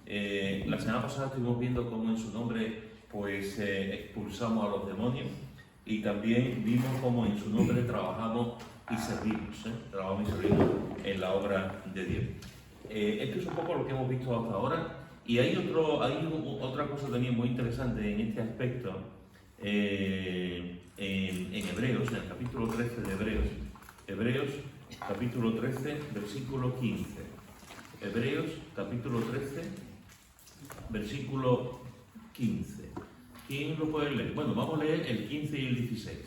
La semana pasada estuvimos viendo cómo en su nombre pues expulsamos a los demonios y también vimos cómo en su nombre trabajamos y servimos, trabajamos y servimos en la obra de Dios. Esto es un poco lo que hemos visto hasta ahora y hay otra cosa también muy interesante en este aspecto en Hebreos, en el capítulo 13 de Hebreos capítulo 13, versículo 15. Hebreos capítulo 13, versículo 15. ¿Quién lo puede leer? Bueno, vamos a leer el 15 y el 16.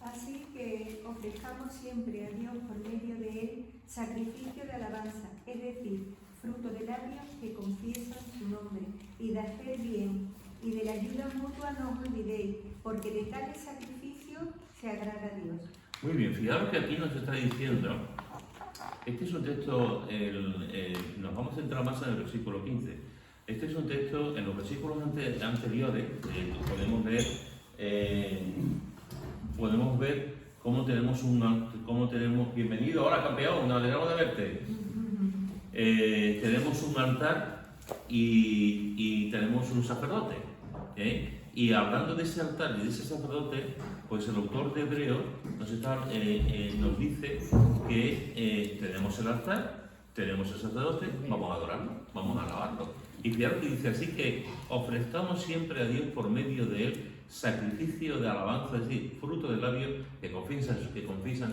Así que ofrezcamos siempre a Dios por medio de él sacrificio de alabanza, es decir, fruto de labios que confiesan su nombre, y de hacer bien, y de la ayuda mutua no os olvidéis, porque de tales sacrificios se agrada a Dios. Muy bien, fijaros que aquí nos está diciendo, este es un texto, nos vamos a centrar más en el versículo 15. Este es un texto, en los versículos anteriores, podemos ver cómo tenemos bienvenido, hola campeón, nos alegramos de verte. Tenemos un altar y tenemos un sacerdote. Y hablando de ese altar y de ese sacerdote, pues el autor de Hebreos nos dice que tenemos el altar, tenemos el sacerdote, vamos a adorarlo, vamos a alabarlo. Y fíjate que dice así que ofrezcamos siempre a Dios por medio de él sacrificio de alabanza, es decir, fruto del labio que confiesan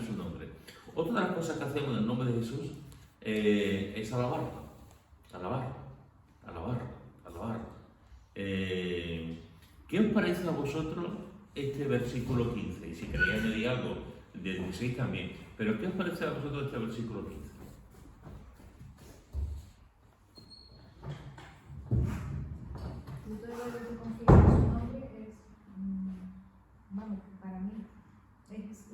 su nombre. Otra de las cosas que hacemos en el nombre de Jesús es alabarlo. ¿Qué os parece a vosotros este versículo 15? Y si queréis añadir algo, del 16 también. Pero ¿qué os parece a vosotros este versículo 15? Fruto de labios que confiesan su nombre es, vamos, para mí, es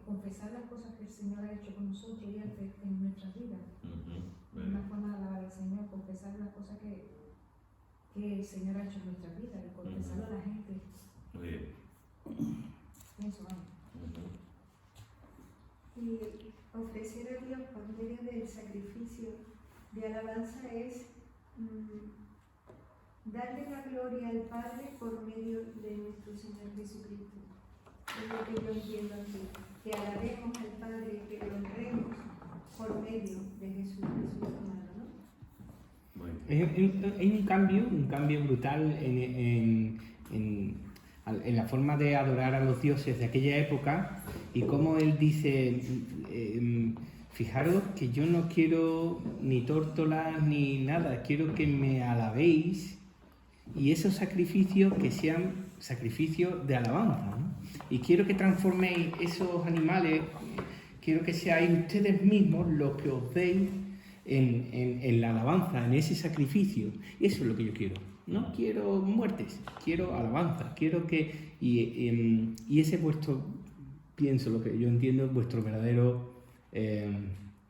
confesar las cosas que el Señor ha hecho con nosotros y hace en nuestras vidas. Una forma de alabar al Señor, confesar las cosas que el Señor ha hecho en nuestras vidas y confesarlo a la gente. Muy bien. Eso, vamos. Y ofrecer a Dios por medio del sacrificio de alabanza es darle la gloria al Padre por medio de nuestro Señor Jesucristo. Es lo que yo entiendo aquí, que alabemos al Padre, que lo honremos por medio de Jesús resucitado, ¿no? Hay un cambio brutal en la forma de adorar a los dioses de aquella época, y como él dice, fijaros que yo no quiero ni tórtolas ni nada, quiero que me alabéis, y esos sacrificios que sean sacrificios de alabanza, ¿no? Y quiero que transforméis esos animales, quiero que seáis ustedes mismos los que os deis en la alabanza, en ese sacrificio. Y eso es lo que yo quiero. No quiero muertes, quiero alabanza, quiero que... Y ese es vuestro, pienso, lo que yo entiendo, es vuestro verdadero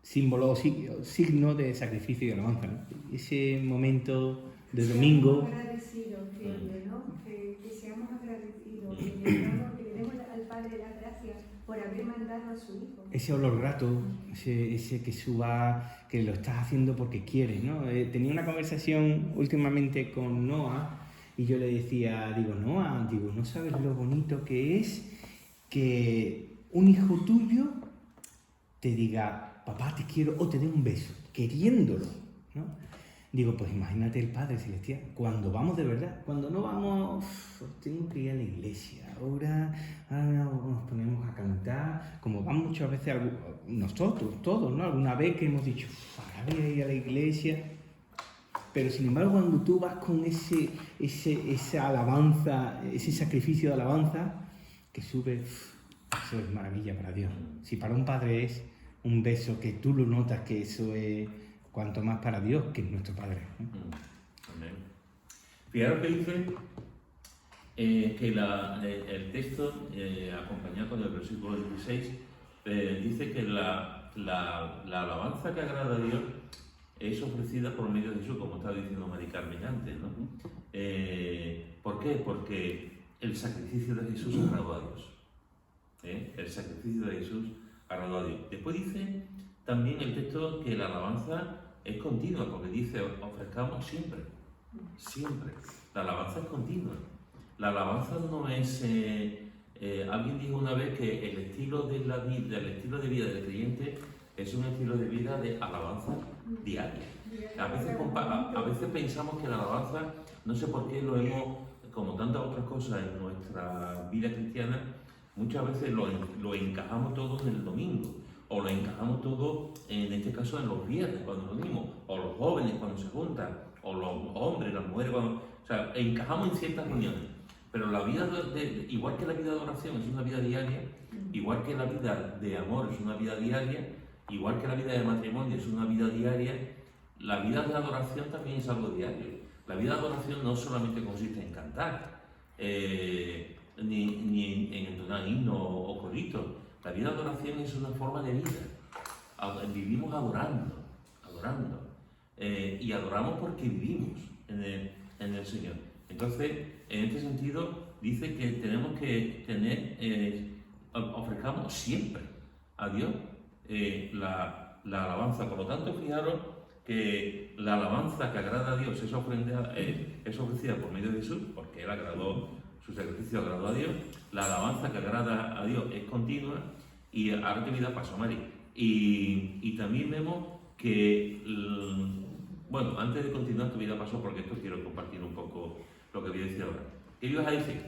símbolo, signo de sacrificio y alabanza, ¿no? Ese momento de domingo... Seamos agradecidos, ¿no? Que seamos agradecidos, que le demos al Padre las gracias por haber mandado a su Hijo. Ese olor grato, ese que suba, que lo estás haciendo porque quieres, ¿no? Tenía una conversación últimamente con Noah y yo le decía, Noah, no sabes lo bonito que es que un hijo tuyo te diga, papá, te quiero, o te dé un beso, queriéndolo, ¿no? Digo, pues imagínate el Padre Celestial, cuando vamos de verdad, cuando no vamos, tengo que ir a la iglesia, ahora nos ponemos a cantar, como van muchas veces nosotros, todos, ¿no? Alguna vez que hemos dicho, ahora voy a ir a la iglesia, pero sin embargo cuando tú vas con esa alabanza, ese sacrificio de alabanza, que sube, eso es maravilla para Dios. Si para un padre es un beso que tú lo notas que eso es... cuanto más para Dios, que es nuestro Padre. Amén. Fijaros que dice que el texto, acompañado con el versículo 16, dice que la alabanza que agrada a Dios es ofrecida por medio de Jesús, como estaba diciendo Mari Carmen antes, ¿no? ¿Por qué? Porque el sacrificio de Jesús agradó a Dios. El sacrificio de Jesús agradó a Dios. Después dice también el texto que la alabanza es continua, porque dice, ofrezcamos siempre, siempre. La alabanza es continua. La alabanza no es... alguien dijo una vez que el estilo de vida del creyente es un estilo de vida de alabanza diaria. A veces pensamos que la alabanza, no sé por qué lo hemos, como tantas otras cosas en nuestra vida cristiana, muchas veces lo encajamos todo en el domingo, o lo encajamos todo, en este caso, en los viernes, cuando nos unimos, o los jóvenes cuando se juntan, o los hombres, las mujeres, o sea, encajamos en ciertas reuniones. Pero la vida, igual que la vida de oración es una vida diaria, igual que la vida de amor es una vida diaria, igual que la vida de matrimonio es una vida diaria, la vida de adoración también es algo diario. La vida de adoración no solamente consiste en cantar, ni en entonar himnos o coritos. La vida de adoración es una forma de vida. Vivimos adorando, y adoramos porque vivimos en el Señor. Entonces, en este sentido, dice que tenemos que ofrezcamos siempre a Dios la alabanza. Por lo tanto, fijaros que la alabanza que agrada a Dios es ofrecida por medio de Jesús, porque Él su sacrificio agradó a Dios. La alabanza que agrada a Dios es continua, y ahora te voy a dar paso a Mari. Y también vemos que, bueno, antes de continuar te voy a dar paso, porque esto quiero compartir un poco lo que voy a decir ahora. ¿Qué ibas a decir?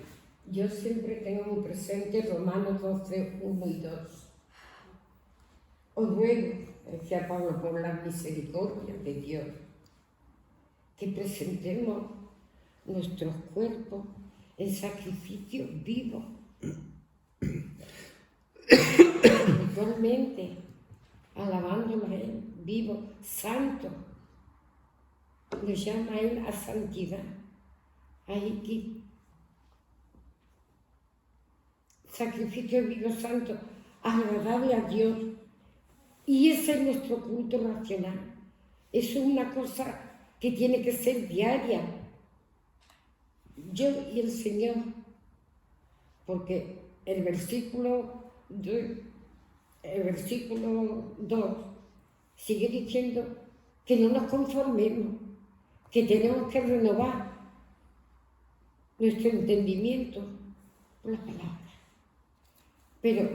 Yo siempre tengo muy presente Romanos 12, 1 y 2. Os ruego, decía Pablo, por la misericordia de Dios, que presentemos nuestros cuerpos en sacrificio vivo, espiritualmente, alabándolo a Él, vivo, santo. Nos llama a Él a santidad. Hay que sacrificio vivo, santo, agradable a Dios. Y ese es nuestro culto racional. Eso es una cosa que tiene que ser diaria. Yo y el Señor. Porque el versículo 2 sigue diciendo que no nos conformemos, que tenemos que renovar nuestro entendimiento por la palabra. Pero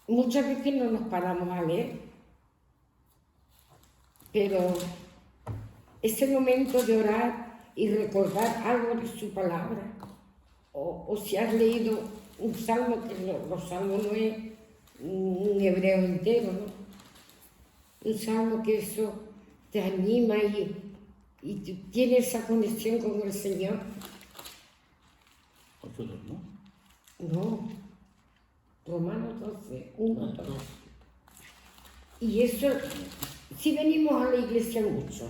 muchas veces no nos paramos a leer. Pero ese momento de orar y recordar algo de su palabra, o si has leído un salmo, que los salmos no es un hebreo entero, ¿no? Un salmo que eso te anima y tú tienes esa conexión con el Señor. ¿Vosotros no? No, Romanos 12, 1, 2. Y eso, si venimos a la iglesia mucho,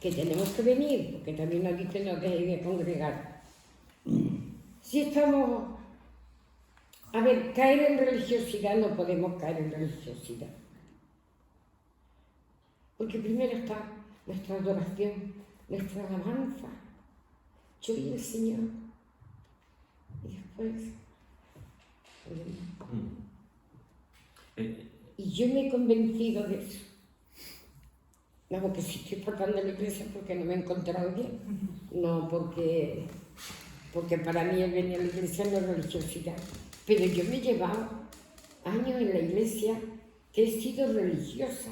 que tenemos que venir, porque también nos dice no dejéis de congregar. Si estamos, a ver, caer en religiosidad, no podemos caer en religiosidad. Porque primero está nuestra adoración, nuestra alabanza, yo y el Señor. Y después, y yo me he convencido de eso. No, que si estoy faltando a la iglesia porque no me he encontrado bien. No, porque para mí el venir a la iglesia no es religiosidad. Pero yo me he llevado años en la iglesia que he sido religiosa.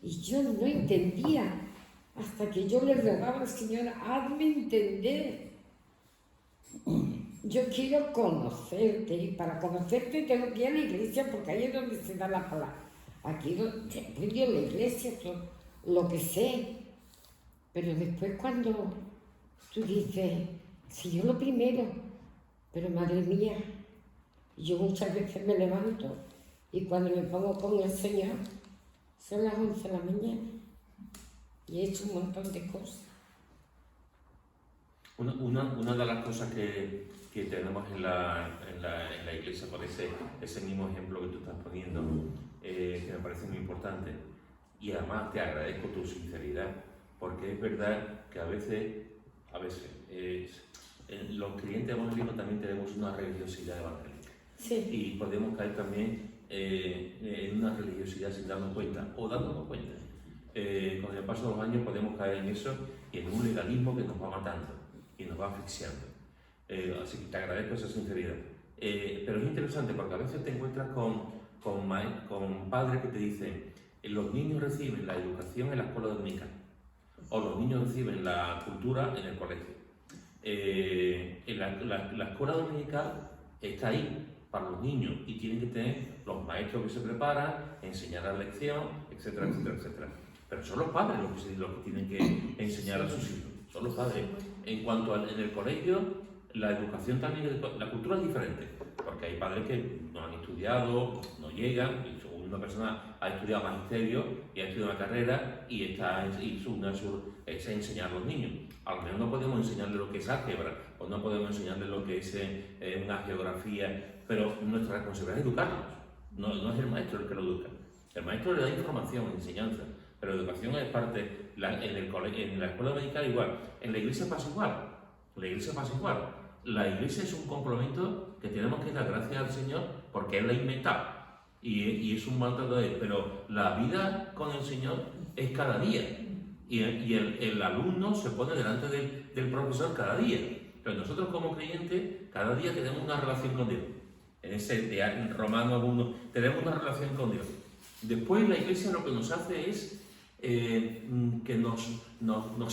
Y yo no entendía, hasta que yo le rogaba al Señor, hazme entender. Yo quiero conocerte, y para conocerte tengo que ir a la iglesia, porque ahí es donde se da la palabra. Aquí siempre yo en la iglesia, lo que sé. Pero después cuando tú dices, si yo lo primero, pero madre mía, yo muchas veces me levanto y cuando me pongo con el Señor, son las 11 de la mañana y he hecho un montón de cosas. Una de las cosas que tenemos en la iglesia, por ese mismo ejemplo que tú estás poniendo, que me parece muy importante, y además te agradezco tu sinceridad, porque es verdad que a veces los creyentes evangélicos también tenemos una religiosidad evangélica. Sí. Y podemos caer también en una religiosidad sin darnos cuenta, o dándonos cuenta. con el paso de los años podemos caer en eso y en un legalismo que nos va matando y nos va asfixiando. Así que te agradezco esa sinceridad. Pero es interesante porque a veces te encuentras con padres que te dicen los niños reciben la educación en la escuela dominical o los niños reciben la cultura en el colegio. La escuela dominical está ahí para los niños y tienen que tener los maestros que se preparan, enseñar la lección, etcétera, etcétera, etcétera. Pero son los padres los que tienen que enseñar a sus hijos, son los padres. En cuanto en el colegio, la educación también, la cultura es diferente, porque hay padres que no han estudiado, no llegan, y una persona ha estudiado magisterio y ha estudiado una carrera y es enseñar a los niños. A lo mejor no podemos enseñarles lo que es álgebra o no podemos enseñarles lo que es una geografía, pero nuestra responsabilidad es educarlos. No es el maestro el que lo educa. El maestro le da información, enseñanza, pero la educación es parte, en la escuela dominical igual, en la iglesia pasa igual. La iglesia es un complemento que tenemos que dar gracias al Señor porque Él la ha inventado y es un mandato de Él, pero la vida con el Señor es cada día y el alumno se pone delante del profesor cada día, pero nosotros como creyentes cada día tenemos una relación con Dios. En Romanos 1 tenemos una relación con Dios. Después la iglesia lo que nos hace es que nos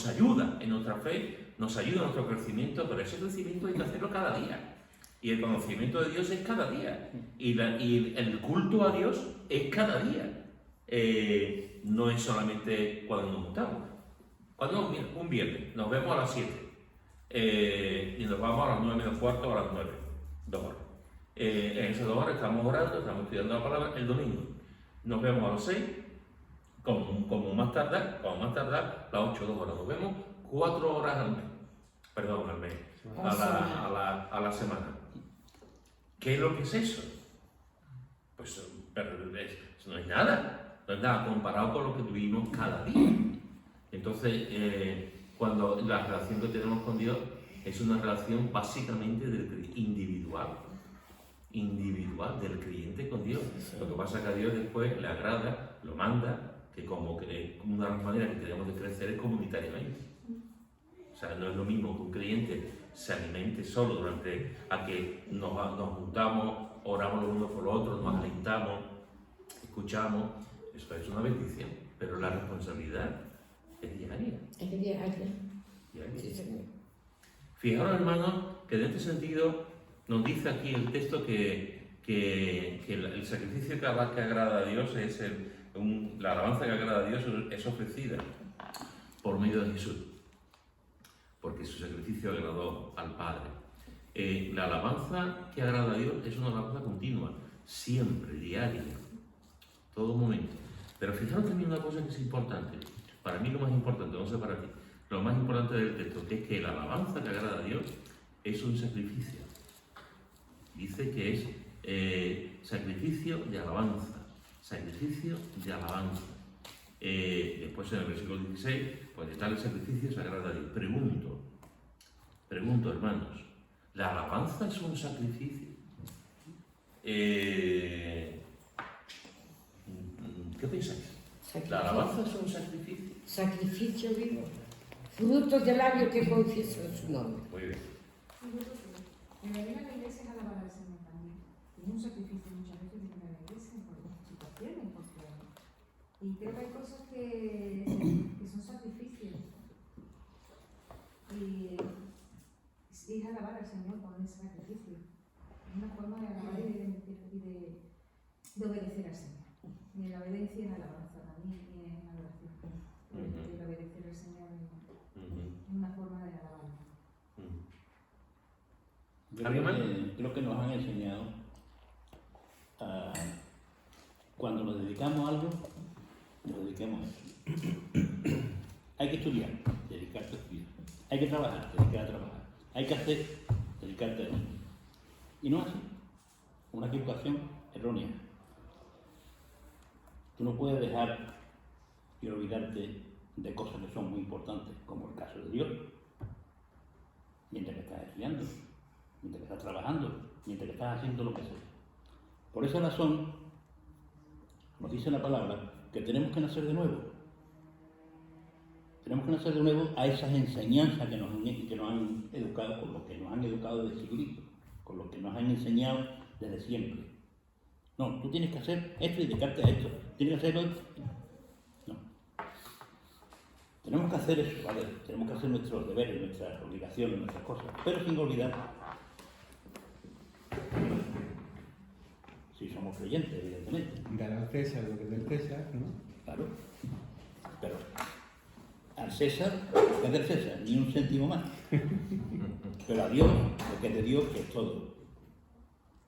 ayuda en nuestra fe, nos ayuda en nuestro crecimiento, pero ese crecimiento hay que hacerlo cada día. Y el conocimiento de Dios es cada día. Y el culto a Dios es cada día. No es solamente cuando nos juntamos. Cuando un viernes nos vemos a las 7 y nos vamos a las 9 menos cuarto o a las 9, 2 horas. En esas 2 horas estamos orando, estamos estudiando la palabra. El domingo nos vemos a las 6, como más tardar, las 8 2 horas. Nos vemos 4 horas al mes. Perdón, al mes. A la semana. ¿Qué es lo que es eso? Pues eso no es nada. No es nada comparado con lo que tuvimos cada día. Entonces, cuando la relación que tenemos con Dios es una relación básicamente individual del creyente con Dios. Lo que pasa es que a Dios después le agrada, lo manda, que como una de las maneras que tenemos de crecer es comunitariamente. O sea, no es lo mismo que un creyente se alimente solo durante a que nos juntamos, oramos los unos por los otros, nos alentamos, escuchamos. Eso es una bendición, pero la responsabilidad es diaria. Es diaria. Sí, señor. Fijaros, hermanos, que en este sentido nos dice aquí el texto que el sacrificio que agrada a Dios es la alabanza que agrada a Dios es ofrecida por medio de Jesús, porque su sacrificio agradó al Padre. La alabanza que agrada a Dios es una alabanza continua, siempre, diaria, todo momento. Pero fijaros también una cosa que es importante, para mí lo más importante, no sé para ti, lo más importante del texto, que es que la alabanza que agrada a Dios es un sacrificio. Dice que es sacrificio de alabanza, sacrificio de alabanza. Después en el versículo 16, pues de tal sacrificio se agrada a Dios. Pregunto, hermanos, ¿la alabanza es un sacrificio? ¿Qué pensáis? ¿La alabanza es un sacrificio? Sacrificio vivo. Frutos de labios que confiesan su nombre. Muy bien. En venir a la iglesia es alabar al Señor también. Es un sacrificio muchas veces venir a la iglesia por situaciones, y creo que hay cosas que son sacrificios. Y es alabar al Señor con ese sacrificio. Es una forma de alabar y de obedecer al Señor. Y la obediencia es alabanza también, y es adoración. El obedecer al Señor es una forma de alabar. Creo que nos han enseñado cuando nos dedicamos a algo, nos dediquemos a eso. Hay que estudiar, dedicarte a estudiar. Hay que trabajar, dedicarte a trabajar. Hay que hacer, dedicarte a eso. Y no así. Una equivocación errónea. Tú no puedes dejar y olvidarte de cosas que son muy importantes, como el caso de Dios, mientras que estás estudiando, mientras que estás trabajando, mientras que estás haciendo lo que sea. Por esa razón, nos dice la palabra que tenemos que nacer de nuevo. Tenemos que nacer de nuevo a esas enseñanzas que nos han educado, con lo que nos han educado desde siglos, con lo que nos han enseñado desde siempre. No, tú tienes que hacer esto y dedicarte a esto. Tienes que hacerlo. No. Tenemos que hacer eso, ¿vale? Tenemos que hacer nuestros deberes, nuestras obligaciones, nuestras cosas, pero sin olvidar. Si somos creyentes, evidentemente. Dar al César lo que es del César, ¿no? Claro. Pero al César es del César, ni un céntimo más. Pero a Dios, lo que es de Dios, que es todo.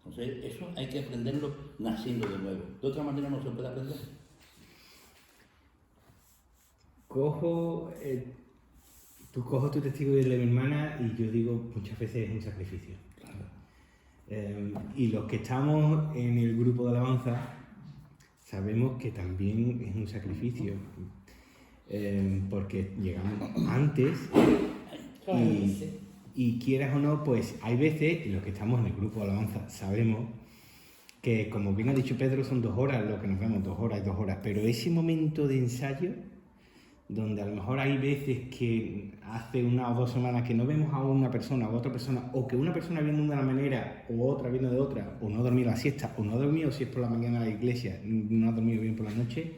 Entonces, eso hay que aprenderlo naciendo de nuevo. De otra manera no se puede aprender. Tú cojo tu testigo de mi hermana y yo digo muchas veces es un sacrificio. Y los que estamos en el grupo de alabanza sabemos que también es un sacrificio, porque llegamos antes y quieras o no, pues hay veces, y los que estamos en el grupo de alabanza sabemos que, como bien ha dicho Pedro, son 2 horas lo que nos vemos, 2 horas y 2 horas, pero ese momento de ensayo, donde a lo mejor hay veces que hace 1 o 2 semanas que no vemos a una persona o a otra persona, o que una persona viene de una manera o otra viene de otra, o no ha dormido la siesta, o no ha dormido si es por la mañana a la iglesia, no ha dormido bien por la noche,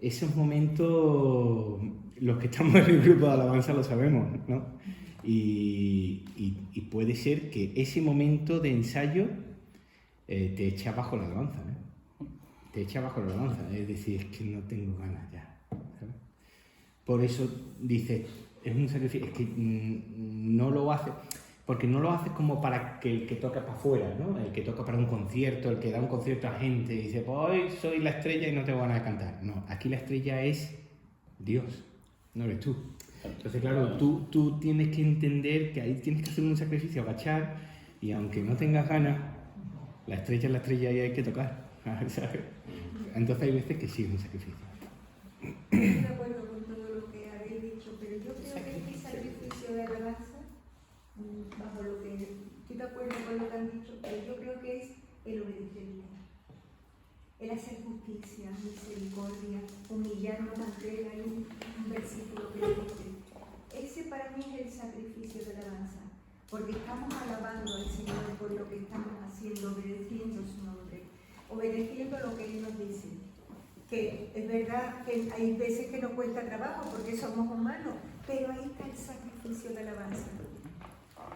esos momentos, los que estamos en el grupo de alabanza lo sabemos, ¿no? Y puede ser que ese momento de ensayo te eche abajo la alabanza, ¿no? Te echa abajo la alabanza, es decir, es que no tengo ganas ya, ¿sabes? Por eso dices, es un sacrificio, es que no lo haces, porque no lo haces como para que el que toca para afuera, ¿no? El que toca para un concierto, el que da un concierto a gente y dice, pues hoy soy la estrella y no tengo ganas de cantar. No, aquí la estrella es Dios, no eres tú. Entonces, claro, tú tienes que entender que ahí tienes que hacer un sacrificio, agachar, y aunque no tengas ganas, la estrella es la estrella y hay que tocar, ¿sabes? Entonces hay veces que sí es un sacrificio. Estoy de acuerdo con todo lo que habéis dicho, pero yo creo que este sacrificio de alabanza, bajo lo que estoy de acuerdo con lo que han dicho, pero yo creo que es el obedecer bien, el hacer justicia, misericordia, humillarnos ante él. Hay un versículo que dice, ese para mí es el sacrificio de alabanza, porque estamos alabando al Señor por lo que estamos haciendo, obedeciendo su nombre, obedeciendo lo que Él nos dice. Que es verdad que hay veces que nos cuesta trabajo porque somos humanos, pero ahí está el sacrificio de alabanza.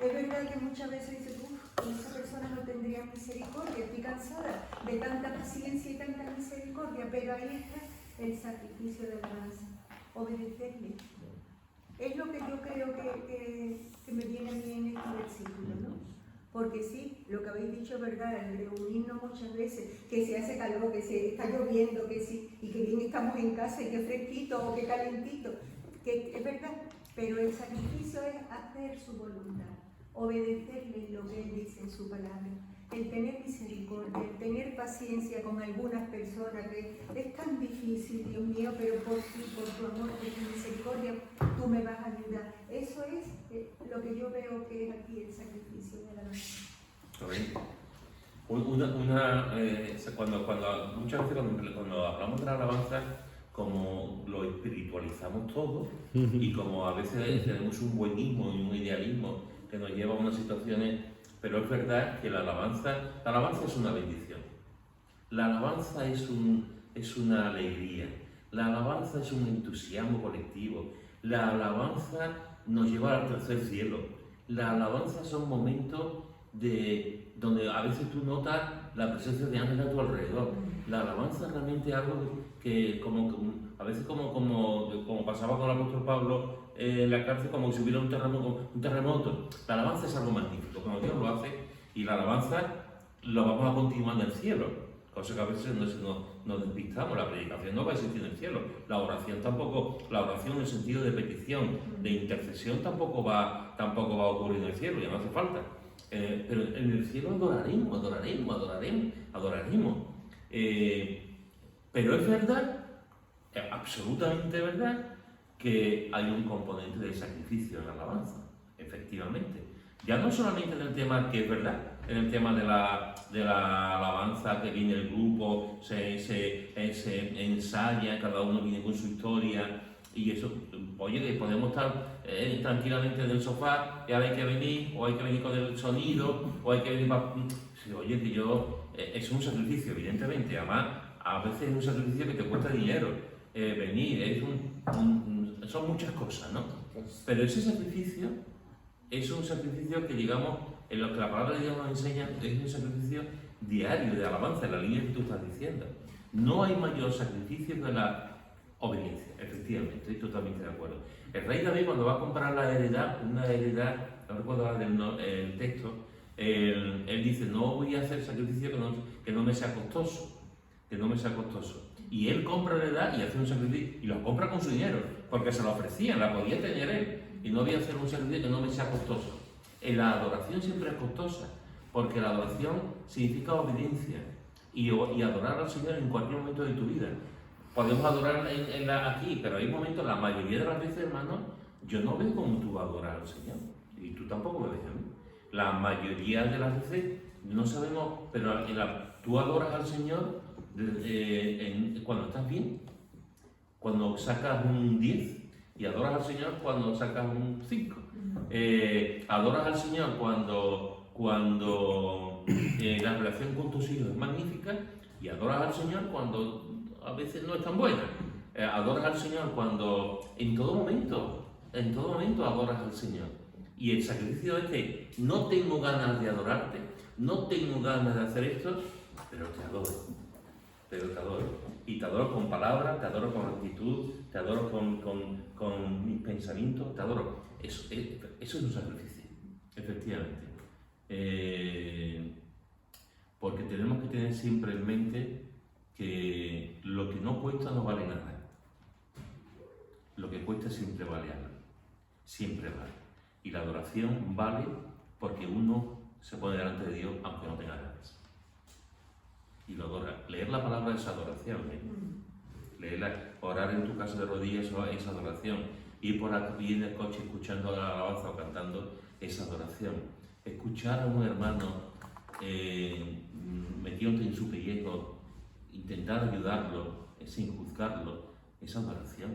Es verdad que muchas veces dices, esa persona no tendría misericordia, estoy cansada de tanta paciencia y tanta misericordia, pero ahí está el sacrificio de alabanza, obedecerle. Es lo que yo creo que me viene a mí en este versículo, ¿no? Porque sí, lo que habéis dicho es verdad, el reunirnos muchas veces, que se hace calor, que se está lloviendo, que sí, y que bien estamos en casa y que fresquito o que calentito, que es verdad, pero el sacrificio es hacer su voluntad, obedecerle lo que Él dice en su palabra, el tener misericordia, el tener paciencia con algunas personas, que es tan difícil, Dios mío, pero por ti, por tu amor, por tu misericordia, tú me vas a ayudar. Eso es lo que yo veo que es aquí el sacrificio de la alabanza. Muchas veces cuando hablamos de la alabanza, como lo espiritualizamos todo y como a veces tenemos un buenismo y un idealismo que nos lleva a unas situaciones, pero es verdad que la alabanza es una bendición. La alabanza es una alegría. La alabanza es un entusiasmo colectivo. La alabanza nos lleva al tercer cielo. La alabanza son momentos donde a veces tú notas la presencia de ángeles a tu alrededor. La alabanza realmente es algo que a veces como pasaba con el apóstol Pablo en la cárcel, como si hubiera un terremoto. La alabanza es algo magnífico, como Dios lo hace, y la alabanza lo vamos a continuar en el cielo, cosa que a veces nos despistamos. La predicación no va a existir en el cielo, la oración tampoco, la oración en el sentido de petición, de intercesión tampoco va a ocurrir en el cielo, ya no hace falta. Pero en el cielo adoraremos. Pero es verdad, absolutamente verdad, que hay un componente de sacrificio en la alabanza, efectivamente. Ya no solamente en el tema, que es verdad, en el tema de la alabanza, que viene el grupo, se ensaya, cada uno viene con su historia, Y eso, oye, que podemos estar tranquilamente en el sofá, y ahora hay que venir, o hay que venir con el sonido, o hay que venir para... Oye, que yo... es un sacrificio, evidentemente. Además, a veces es un sacrificio que te cuesta dinero. Venir, son muchas cosas, ¿no? Pero ese sacrificio es un sacrificio que, digamos, en lo que la palabra de Dios nos enseña, es un sacrificio diario de alabanza, en la línea que tú estás diciendo. No hay mayor sacrificio que la obediencia, efectivamente, estoy totalmente de acuerdo. El rey David, cuando va a comprar la heredad, una heredad, no recuerdo ahora el texto, él dice, no voy a hacer sacrificio que no me sea costoso, que no me sea costoso. Y él compra la heredad y hace un sacrificio, y lo compra con su dinero, porque se lo ofrecían, la podía tener él, y no voy a hacer un sacrificio que no me sea costoso. La adoración siempre es costosa, porque la adoración significa obediencia, y adorar al Señor en cualquier momento de tu vida. Podemos adorar aquí, pero hay momentos, la mayoría de las veces, hermano, yo no veo cómo tú vas a adorar al Señor, y tú tampoco me ves a mí. La mayoría de las veces no sabemos, pero tú adoras al Señor cuando estás bien, cuando sacas un 10, y adoras al Señor cuando sacas un 5. Adoras al Señor cuando la relación con tus hijos es magnífica, y adoras al Señor cuando a veces no es tan buena. Adoras al Señor cuando en todo momento adoras al Señor. Y el sacrificio es que no tengo ganas de adorarte, no tengo ganas de hacer esto, pero te adoro. Y te adoro con palabras, te adoro con actitud, te adoro con mis pensamientos, te adoro. Eso es un sacrificio, efectivamente. Porque tenemos que tener siempre en mente que lo que no cuesta no vale nada. Lo que cuesta siempre vale algo. Siempre vale. Y la adoración vale porque uno se pone delante de Dios aunque no tenga ganas. Y lo adora. Leer la palabra es adoración. Orar en tu casa de rodillas es adoración. Ir por aquí en el coche escuchando la alabanza o cantando es adoración. Escuchar a un hermano metiéndote en su pellejo, intentar ayudarlo sin juzgarlo, es adoración.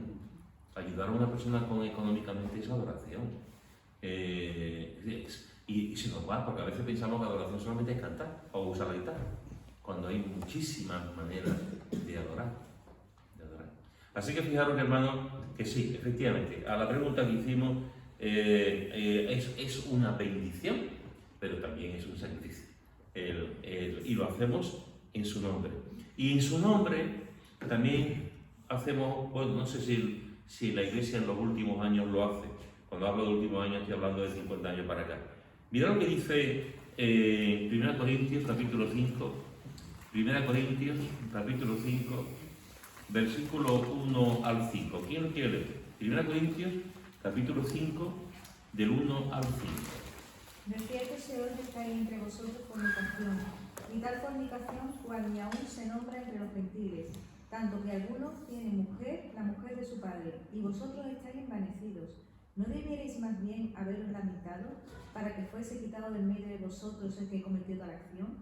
Ayudar a una persona económicamente es adoración. Y se nos va, porque a veces pensamos que adoración solamente es cantar o usar la guitarra, cuando hay muchísimas maneras de adorar. Así que fijaros, hermano, que sí, efectivamente, a la pregunta que hicimos, es una bendición, pero también es un sacrificio. Y lo hacemos en su nombre. Y en su nombre también hacemos, bueno, no sé si la Iglesia en los últimos años lo hace. Cuando hablo de últimos años estoy hablando de 50 años para acá. Mirad lo que dice 1 Corintios capítulo 5, 1 Corintios capítulo 5, versículo 1 al 5. ¿Quién lo quiere leer? 1 Corintios capítulo 5, del 1 al 5. No es cierto se oye que hay entre vosotros fornicación, y tal fornicación cual ni aún se nombra entre los gentiles, tanto que algunos tienen mujer, la mujer de su padre, y vosotros estáis envanecidos. ¿No debierais más bien haberos lamentado para que fuese quitado del medio de vosotros el que cometió tal acción?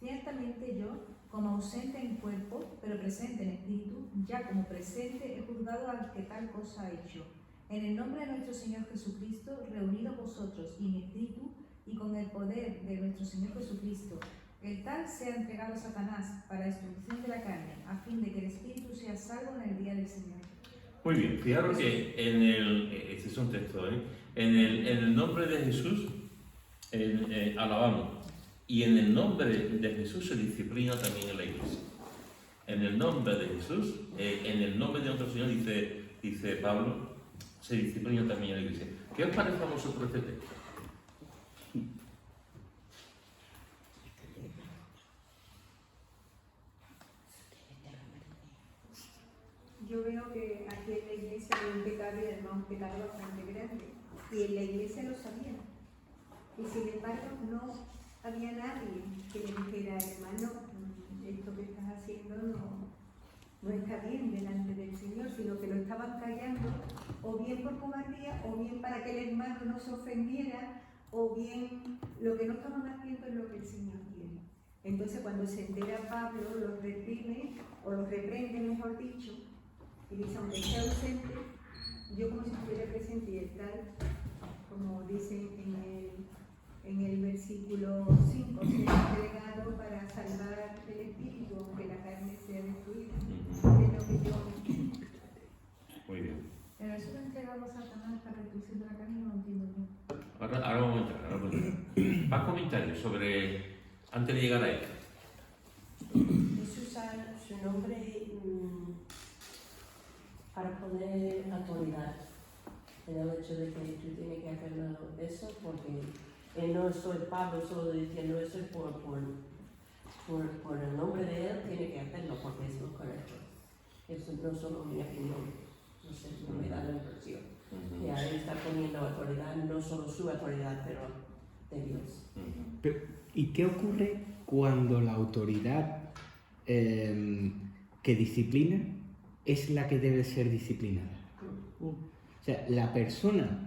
Ciertamente yo, como ausente en cuerpo, pero presente en espíritu, ya como presente he juzgado al que tal cosa ha hecho. En el nombre de nuestro Señor Jesucristo, reunidos vosotros y mi espíritu, y con el poder de nuestro Señor Jesucristo, el tal sea entregado a Satanás para destrucción de la carne, a fin de que el espíritu sea salvo en el día del Señor. Muy bien, fijaros que este es un texto, en el nombre de Jesús alabamos, y en el nombre de Jesús se disciplina también en la iglesia. En el nombre de Jesús, en el nombre de nuestro Señor, dice Pablo, se disciplina también en la iglesia. ¿Qué os parece a vosotros este texto? Yo veo que aquí en la iglesia hay un pecado y además un pecado bastante grande. Y en la iglesia lo sabían. Y sin embargo no había nadie que le dijera, hermano, esto que estás haciendo no está bien delante del Señor, sino que lo estaban callando, o bien por cobardía, o bien para que el hermano no se ofendiera, o bien lo que no estaban haciendo es lo que el Señor quiere. Entonces cuando se entera Pablo, los reprime, o los reprende, mejor dicho, y dice, aunque esté ausente, yo como si estuviera presente y el tal, como dicen en el versículo 5, ser entregado para salvar el espíritu, aunque la carne sea destruida. Es lo que yo... Muy bien. Pero eso lo entregado a Satanás para destrucción de la carne, no lo entiendo bien. Ahora vamos a entrar. Más comentarios sobre, antes de llegar a esto. Es usar su nombre para poner autoridad. En el hecho de que tú tienes que hacer eso porque no soy Pablo solo diciendo eso por el nombre de él, tiene que hacerlo porque es lo correcto. Eso no es solo mi opinión. No sé, no me da la impresión. Y ahí está poniendo autoridad, no solo su autoridad, pero de Dios. ¿Y qué ocurre cuando la autoridad que disciplina es la que debe ser disciplinada? O sea, la persona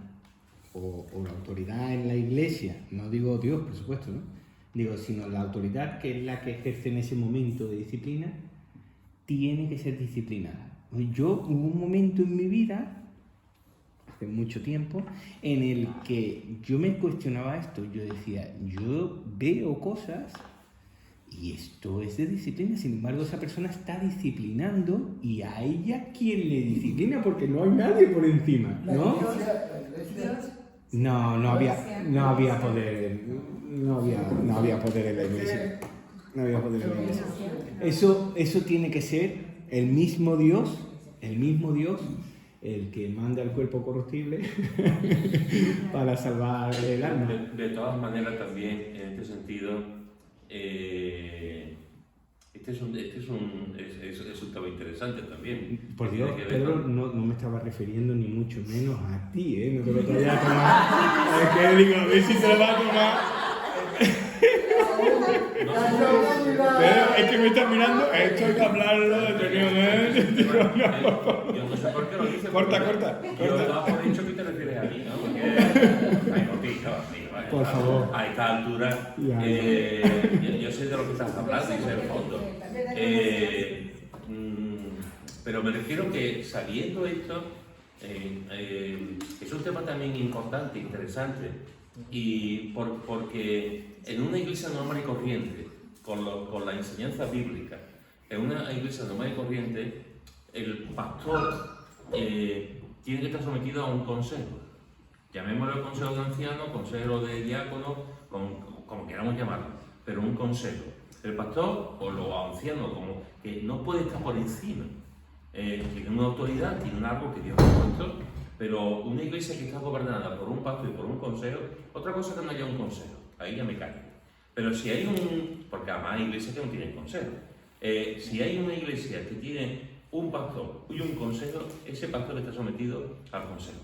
o la autoridad en la iglesia, no digo Dios, por supuesto, ¿no? Digo, sino la autoridad que es la que ejerce en ese momento de disciplina, tiene que ser disciplinada. Hubo un momento en mi vida, hace mucho tiempo, en el que yo me cuestionaba esto. Yo decía, yo veo cosas y esto es de disciplina. Sin embargo, esa persona está disciplinando y a ella, ¿quién le disciplina? Porque no hay nadie por encima, ¿no? No había poder. No había poder en la iglesia. No había poder en la iglesia. Eso tiene que ser el mismo Dios, el que manda el cuerpo corruptible para salvar el alma. De todas maneras, también en este sentido, este es un tema interesante también. Por Dios, Tiene que ver Pedro, con- no me estaba refiriendo ni mucho menos a ti, ¿eh? No te lo vayas a tomar. Es que digo, a ver si se lo va a tomar. Pero es que me estás mirando, esto hay que hablarlo detenidamente. Yo no sé por qué lo dice. Corta. Yo daba por dicho que te refieres a mí, ¿no? Porque. Ay, no, tío, vale, Por favor. A esta altura, Ya. yo sé de lo que estás hablando y sé el fondo. Pero me refiero que sabiendo esto, es un tema también importante, interesante, y porque en una iglesia normal y corriente, con la enseñanza bíblica, en una iglesia normal y corriente, el pastor tiene que estar sometido a un consejo. Llamémoslo consejo de ancianos, consejo de diácono, como queramos llamarlo, pero un consejo. El pastor o los ancianos, como que no puede estar por encima. Tiene una autoridad, tiene algo que Dios ha puesto, pero una iglesia que está gobernada por un pastor y por un consejo, otra cosa que no haya un consejo, ahí ya me callo. Pero si hay porque además hay iglesias que no tienen consejo, si hay una iglesia que tiene un pastor y un consejo, ese pastor está sometido al consejo.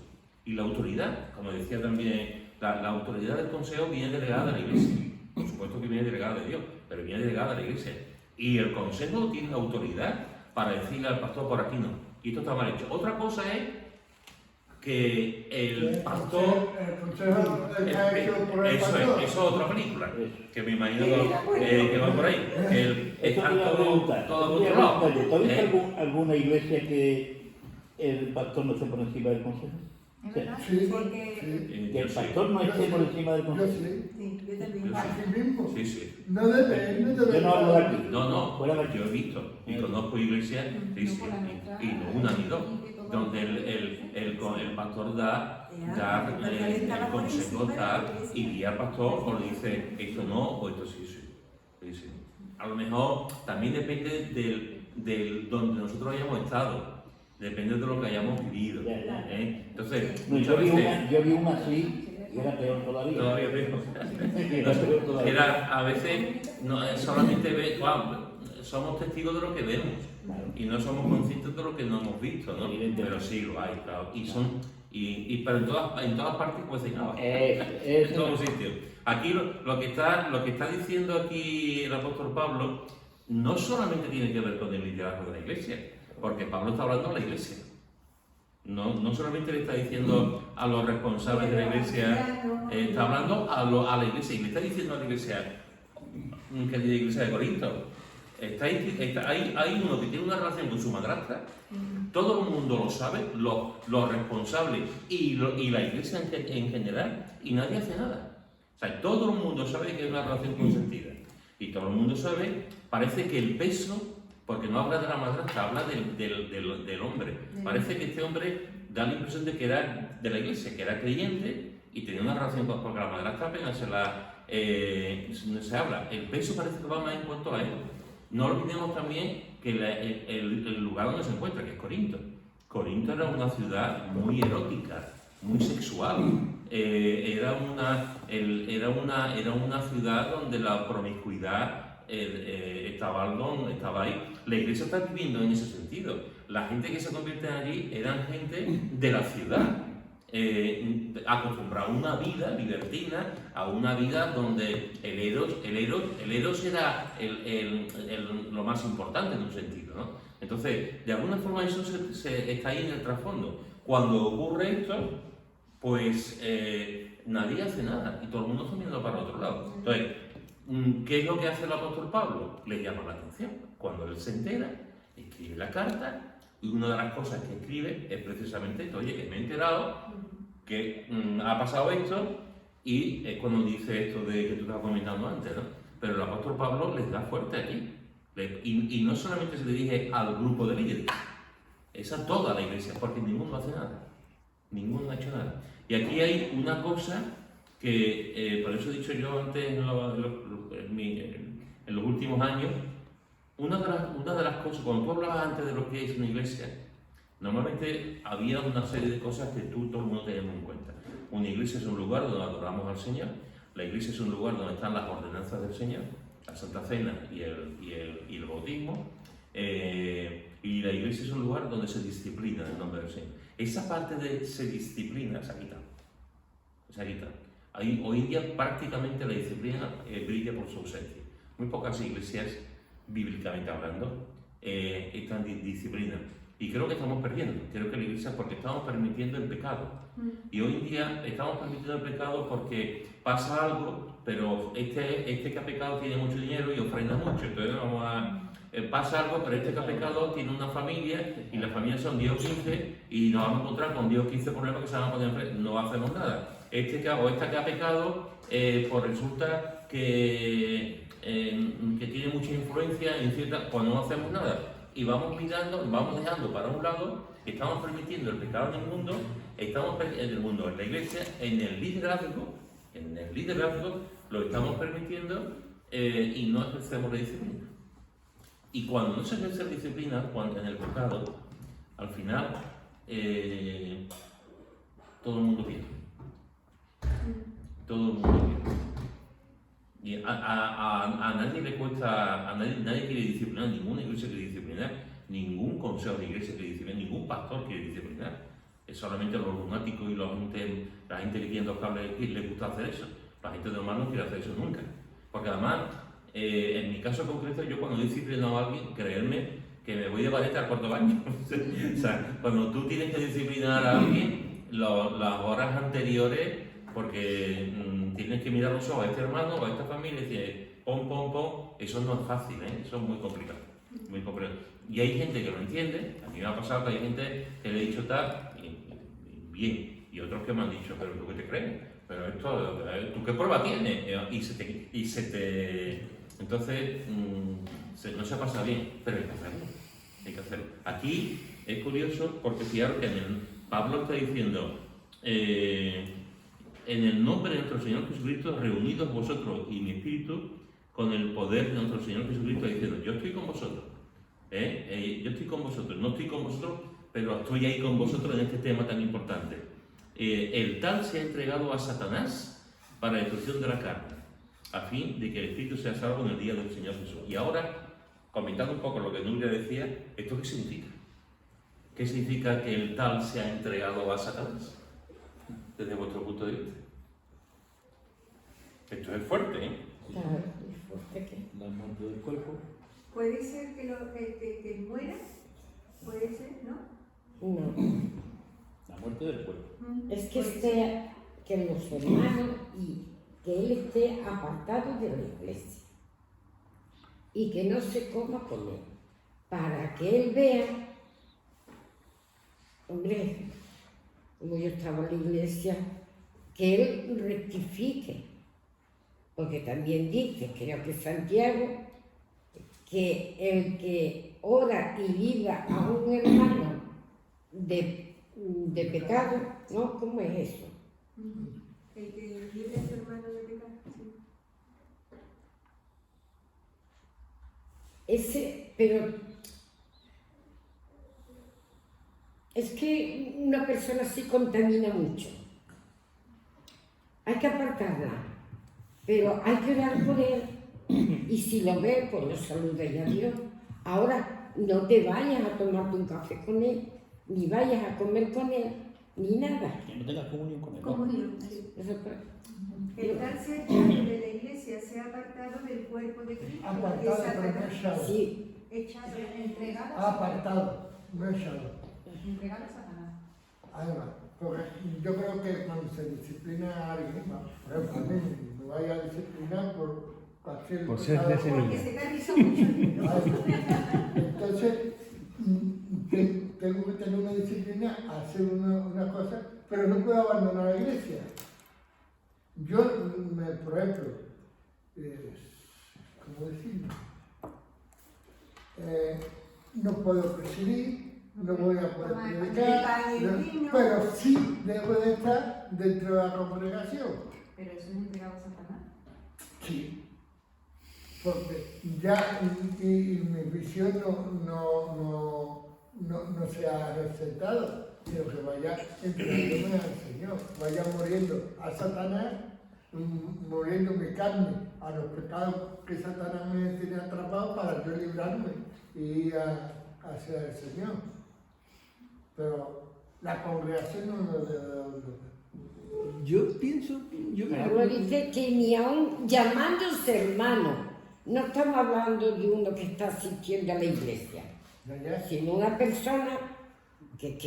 Y la autoridad, como decía también, la autoridad del consejo viene delegada de la iglesia. Por supuesto que viene delegada de Dios, pero viene delegada de la iglesia. Y el consejo tiene la autoridad para decirle al pastor, por aquí no. Y esto está mal hecho. Otra cosa es que el pastor... El consejo está hecho por el pastor. Eso es otra película, que me imagino que va por ahí. Está todo controlado. ¿Tú has visto alguna iglesia que el pastor no esté por encima del consejo? ¿Es verdad? Sí, Porque... Que el pastor no esté por encima del Yo consejo. sí, Sí, yo también. Yo así mismo. Sí. No debe Yo no hablo de aquí. No, Fuera de aquí. yo he visto y conozco iglesias, sí, y no una ni dos, donde el pastor da el consejo tal, y guía al pastor o le dice esto no o esto sí. A lo mejor también depende del donde nosotros hayamos estado, depende de lo que hayamos vivido. Ya. Entonces, No, muchas veces... yo vi una así y era peor todavía. Todavía peor. Era peor todavía. Era, a veces no, solamente somos testigos de lo que vemos y no somos conscientes de lo que no hemos visto, ¿no? Pero sí lo hay, claro. Pero en todas partes pues se acaba. En todos los sitios. Aquí lo que está diciendo aquí el apóstol Pablo no solamente tiene que ver con el liderazgo de la iglesia, porque Pablo está hablando a la iglesia. No solamente le está diciendo a los responsables de la iglesia, está hablando a la iglesia y le está diciendo a la iglesia, que es la iglesia de Corinto, hay uno que tiene una relación con su madrastra todo el mundo lo sabe, los responsables y la iglesia en general, y nadie hace nada. O sea, todo el mundo sabe que es una relación consentida. Y todo el mundo sabe, parece que el peso, porque no habla de la madrastra, habla del hombre. Parece que este hombre da la impresión de que era de la iglesia, que era creyente y tenía una relación porque la madrastra apenas se habla. El peso parece que va más en cuanto a él. No olvidemos también que el lugar donde se encuentra, que es Corinto. Corinto era una ciudad muy erótica, muy sexual. Era una ciudad donde la promiscuidad estaba ahí. La iglesia está viviendo en ese sentido. La gente que se convierte allí eran gente de la ciudad, acostumbrada a una vida libertina, a una vida donde el eros era lo más importante en un sentido, ¿no? Entonces, de alguna forma eso está ahí en el trasfondo. Cuando ocurre esto, pues nadie hace nada y todo el mundo está mirando para otro lado. Entonces, ¿qué es lo que hace el apóstol Pablo? Le llama la atención. Cuando él se entera, escribe la carta y una de las cosas que escribe es precisamente esto: oye, que me he enterado que ha pasado esto, y es cuando dice esto de que tú estabas comentando antes, ¿no? Pero el apóstol Pablo les da fuerte aquí. Y no solamente se le dirige al grupo de líderes, es a toda la iglesia, porque ninguno hace nada. Ninguno ha hecho nada. Y aquí hay una cosa que, por eso he dicho yo antes en los últimos años, una de las cosas, cuando tú hablabas antes de lo que es una iglesia, normalmente había una serie de cosas que todo el mundo tenía en cuenta. Una iglesia es un lugar donde adoramos al Señor, la iglesia es un lugar donde están las ordenanzas del Señor, la Santa Cena y el bautismo, y la iglesia es un lugar donde se disciplina en el nombre del Señor. Esa parte de se disciplina se ha quitado. Se ha quitado. Hoy en día prácticamente la disciplina brilla por su ausencia. Muy pocas iglesias, bíblicamente hablando, están disciplinadas. Y creo que estamos perdiendo. Creo que la iglesia, porque estamos permitiendo el pecado. Y hoy en día estamos permitiendo el pecado porque pasa algo, pero este que ha pecado tiene mucho dinero y ofrenda mucho. Entonces pasa algo, pero este que ha pecado tiene una familia y la familia son 10 o 15 y nos vamos a encontrar con 10 o 15 problemas que se van a poner enfrente. No hacemos nada. Esta que ha pecado, pues resulta que tiene mucha influencia en ciertas, pues no hacemos nada. Y vamos mirando, vamos dejando para un lado, estamos permitiendo el pecado en el mundo, en la iglesia, en el liderazgo lo estamos permitiendo y no ejercemos la disciplina. Y cuando no se ejerce la disciplina, cuando en el pecado, al final todo el mundo pierde. Todo el mundo pierde. Y a nadie le cuesta, nadie quiere disciplinar, ninguna iglesia quiere disciplinar, ningún consejo de iglesia quiere disciplinar, ningún pastor quiere disciplinar. Es solamente los lunáticos y la gente que tiene dos cables le gusta hacer eso. La gente normal no quiere hacer eso nunca. Porque además, en mi caso concreto, yo cuando disciplino a alguien, creerme que me voy de vareta al cuarto baño. O sea, cuando tú tienes que disciplinar a alguien, las horas anteriores, porque tienes que mirar los ojos a este hermano o a esta familia y decir, pom, eso no es fácil, eso es muy complicado. Muy complicado. Y hay gente que lo entiende, a mí me ha pasado que hay gente que le he dicho tal, y bien, y otros que me han dicho, pero ¿tú qué te crees? Pero esto, ¿tú qué prueba tienes? Entonces, no se pasa bien, pero hay que hacerlo. Aquí es curioso porque fijaros que Pablo está diciendo, en el nombre de nuestro Señor Jesucristo, reunidos vosotros y mi espíritu, con el poder de nuestro Señor Jesucristo, diciendo, yo estoy con vosotros. Yo estoy con vosotros, no estoy con vosotros, pero estoy ahí con vosotros en este tema tan importante. El tal se ha entregado a Satanás para la destrucción de la carne, a fin de que el espíritu sea salvo en el día del Señor Jesús. Y ahora, comentando un poco lo que Nuria decía, ¿esto qué significa? ¿Qué significa que el tal se ha entregado a Satanás? Desde vuestro punto de vista. Esto es fuerte, ¿eh? Claro, es fuerte que... La muerte del cuerpo. Puede ser que muera, puede ser, ¿no? No, La muerte del cuerpo. es que los hermanos y que él esté apartado de la iglesia y que no se coma con él, para que él vea hombre, como yo estaba en la iglesia, que él rectifique, porque también dice, creo que Santiago, que el que ora y liga a un hermano de pecado, ¿no? ¿Cómo es eso? El que libre a su hermano de pecado. Sí. Pero es que una persona así contamina mucho. Hay que apartarla, pero hay que orar por él. Y si lo ve, pues lo saluda y adiós. Ahora, no te vayas a tomarte un café con él, ni vayas a comer con él, ni nada. Que no tengas comunión con él. Comunión, sí. Eso pues, El tal ser echado de la iglesia se ha apartado del cuerpo de Cristo. Apartado, y es pero no Satanás. echado. sí, Echado. Entregado a Apartado, no echado. entregado a Satanás. Además, porque yo creo que cuando se disciplina a alguien, por ejemplo, a mí me vaya a disciplinar por hacer Por ser pecado. de semilla. Porque se canalizó mucho. Entonces, tengo que tener una disciplina, hacer una cosa, pero no puedo abandonar la iglesia. Yo, por ejemplo, ¿cómo decirlo? No puedo presidir, no voy a poder predicar, pero sí debo de estar dentro de la congregación. Pero eso es entregado a Satanás. Sí, porque ya y mi visión no se ha respetado, sino que vaya entregándome al Señor, vaya muriendo a Satanás, muriendo mi carne, a los pecados que Satanás me tiene atrapado para yo librarme y ir hacia el Señor. Pero la congregación no lo debe. Yo pienso, Pablo dice que ni aún llamándose hermano, no estamos hablando de uno que está asistiendo a la iglesia, sino una persona que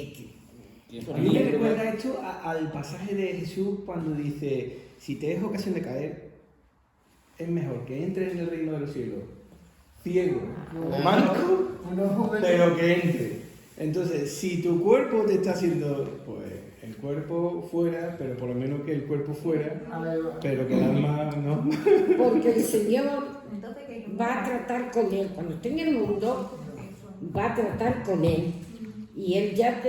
a mí me recuerda esto al pasaje de Jesús cuando dice, si te es ocasión de caer, es mejor que entres en el reino de los cielos, ciego o manco, pero que entre. Entonces, si tu cuerpo te está haciendo, pues el cuerpo fuera, pero por lo menos que el cuerpo fuera, pero que el alma no. porque el Señor Entonces, ¿qué? va a tratar con él, cuando esté en el mundo, va a tratar con él. Y él ya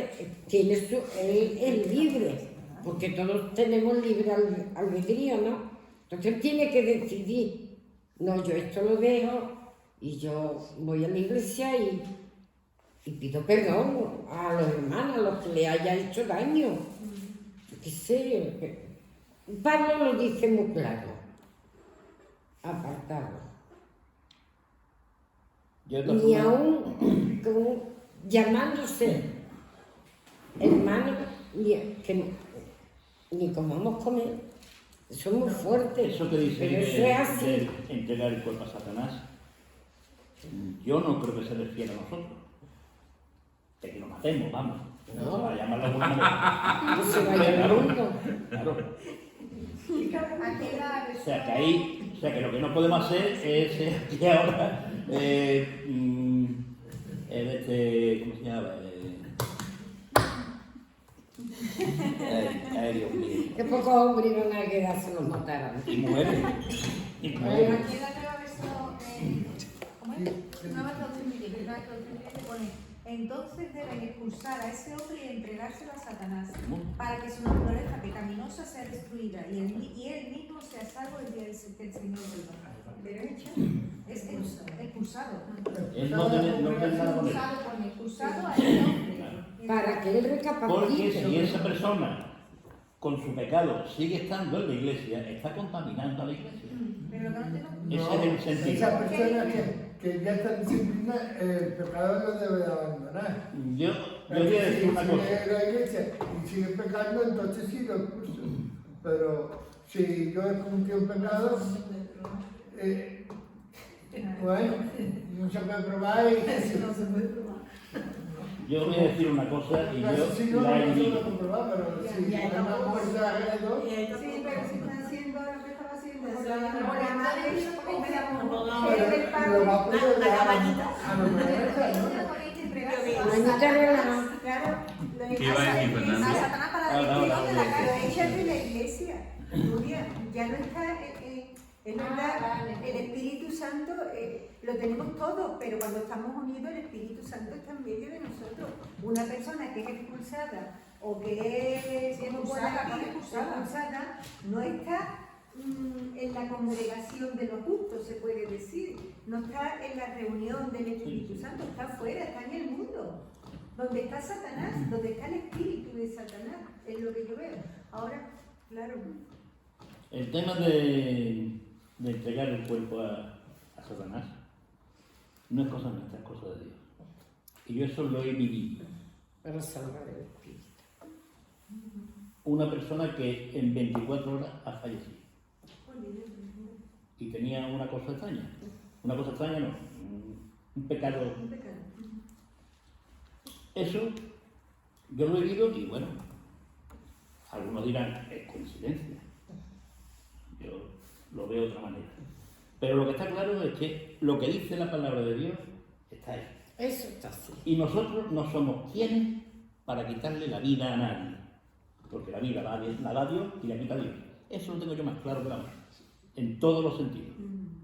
tiene él es libre, porque todos tenemos libre albedrío, ¿no? Entonces él tiene que decidir, no, yo esto lo dejo y yo voy a la iglesia y pido perdón a los hermanos, a los que le haya hecho daño. Yo qué sé, Pablo lo dice muy claro, apartado. Ni aún llamándose hermano, ni comamos con él. Somos fuertes. Eso que dice pero eso es así. de entregar el cuerpo a Satanás, yo no creo que se refiera a nosotros. De que nos matemos, vamos. No. Para llamarlo de alguna manera. Que se vaya al mundo. Claro. ¿A qué edad O sea, que ahí, o sea, que lo que no podemos hacer es que ahora, ¿cómo se llama? Ay, Dios mío. Que pocos hombres iban a quedarse los mataran. Y mujeres. Y ¿A mujeres. qué edad debe haber sido, ¿cómo es? Nueva traducción viviente. Nueva traducción viviente pone, entonces deben expulsar a ese hombre y entregárselo a Satanás, para que su naturaleza pecaminosa sea destruida y él mismo sea salvo el día del Señor vuelva. Pero es expulsado. Él no tiene nada con él. Expulsado a ese hombre. Para que él Porque si recapacite. esa persona, con su pecado, sigue estando en la iglesia, está contaminando a la iglesia. Pero no tenemos... Ese es el sentido. Esa persona que ya está en disciplina, el pecador lo debe de abandonar. Yo voy a decir una Si cosa. sigue en la iglesia y sigue pecando, entonces sí lo expulso. Pero si yo he cometido un pecado, bueno, no se puede probar y Yo voy a decir una cosa y si yo no, la he no se vivido. puede comprobar, pero si hay una muerte alrededor, Sí, pero si está haciendo lo que estaba haciendo, Pues la madre lo va a poder dar a los menores, ¿no? Claro, lo ¿Qué iba a decir, Fernando? A Satanás para Ahora, destruirlo de la ahora. Pero cara. ella es de la iglesia, Julia, ya no está, es verdad, vale. el Espíritu Santo lo tenemos todos, pero cuando estamos unidos el Espíritu Santo está en medio de nosotros. Una persona que es expulsada o que es expulsada no está en la congregación de los justos, se puede decir, no está en la reunión del Espíritu Santo, está afuera, está en el mundo. Donde está Satanás, donde está el espíritu de Satanás, es lo que yo veo. Ahora, claro, El tema de entregar el cuerpo a Satanás no es cosa nuestra, es cosa de Dios. Y yo eso lo he vivido. Para salvar el espíritu. Una persona que en 24 horas ha fallecido. Y tenía una cosa extraña. Una cosa extraña no, un pecado. un pecado. Eso yo lo he vivido y bueno, algunos dirán, es coincidencia. Yo lo veo de otra manera. Pero lo que está claro es que lo que dice la palabra de Dios está ahí. Eso está así. Y nosotros no somos quienes para quitarle la vida a nadie. Porque la vida la da Dios y la quita Dios. Eso lo tengo yo más claro que la mano. En todos los sentidos.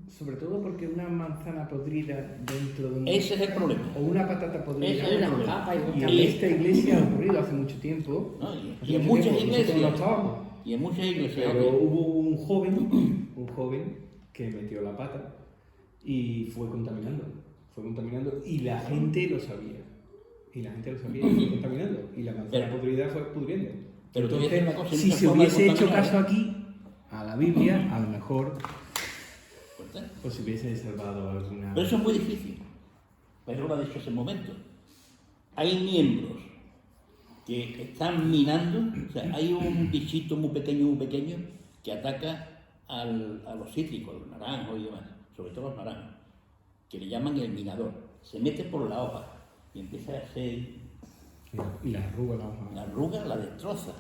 Sobre todo porque una manzana podrida dentro de un... Ese es el problema. O una patata podrida. Ese es el Una problema. papa y Y un en esta iglesia ha ocurrido hace mucho tiempo. ¿No? Hace Y en mucho muchas tiempo, nosotros no iglesias. estábamos. Y en muchas iglesias. Pero ok. hubo un joven que metió la pata y fue contaminando y la gente lo sabía. Y fue contaminando. Y la manzana Pero- podrida fue pudriendo. Pero te voy a decir una cosa, si muchas se formas de hubiese hecho contaminar. caso aquí, a la Biblia, a lo mejor ¿Verdad? pues se hubiese salvado alguna... Pero eso es muy difícil. Pero lo ha dicho hace un momento. Hay miembros que están minando, o sea, hay un bichito muy pequeño que ataca a los cítricos, los naranjos y demás, sobre todo los naranjos, que le llaman el minador. Se mete por la hoja y empieza a hacer Y la arruga la hoja. la arruga, la destroza,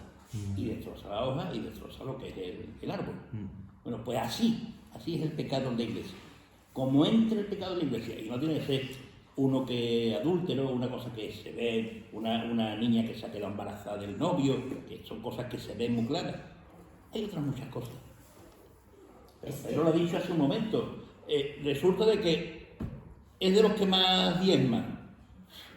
y destroza la hoja y destroza lo que es el árbol. Bueno, pues así es el pecado en la iglesia. Como entra el pecado en la iglesia, y no tiene que ser uno que adúltero, una cosa que se ve, una niña que se ha quedado embarazada del novio, que son cosas que se ven muy claras. Hay otras muchas cosas. Pero lo he dicho hace un momento. Resulta de que es de los que más diezman.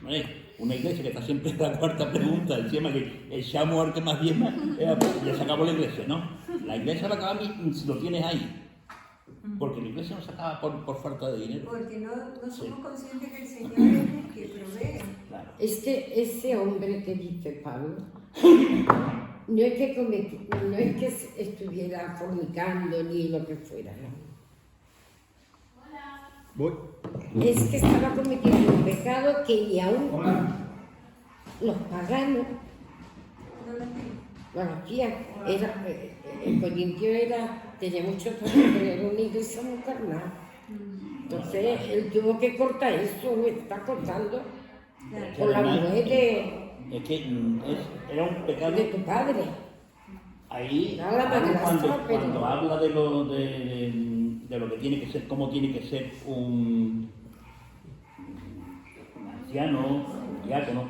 ¿No es? Una iglesia que está siempre en la cuarta pregunta, encima que el chamo al que más diezma, ya se acabó la iglesia, ¿no? La iglesia la acaba si lo tienes ahí. Porque la iglesia no se acaba por falta de dinero. Porque no somos Sí. conscientes que el Señor es el que provee. Claro. Ese hombre que dice Pablo, no es que estuviera fornicando ni lo que fuera, no. Voy. Es que estaba cometiendo un pecado que ni aún Hola. los paganos No lo entiendo. lo hacían. El corintio tenía mucho poder, pero era una iglesia muy carnal. Entonces él tuvo que cortar eso, me está cortando por la mujer Es que era un pecado. de tu padre. Ahí, No la madrastra, pero- cuando habla de lo que tiene que ser, cómo tiene que ser un anciano, diácono,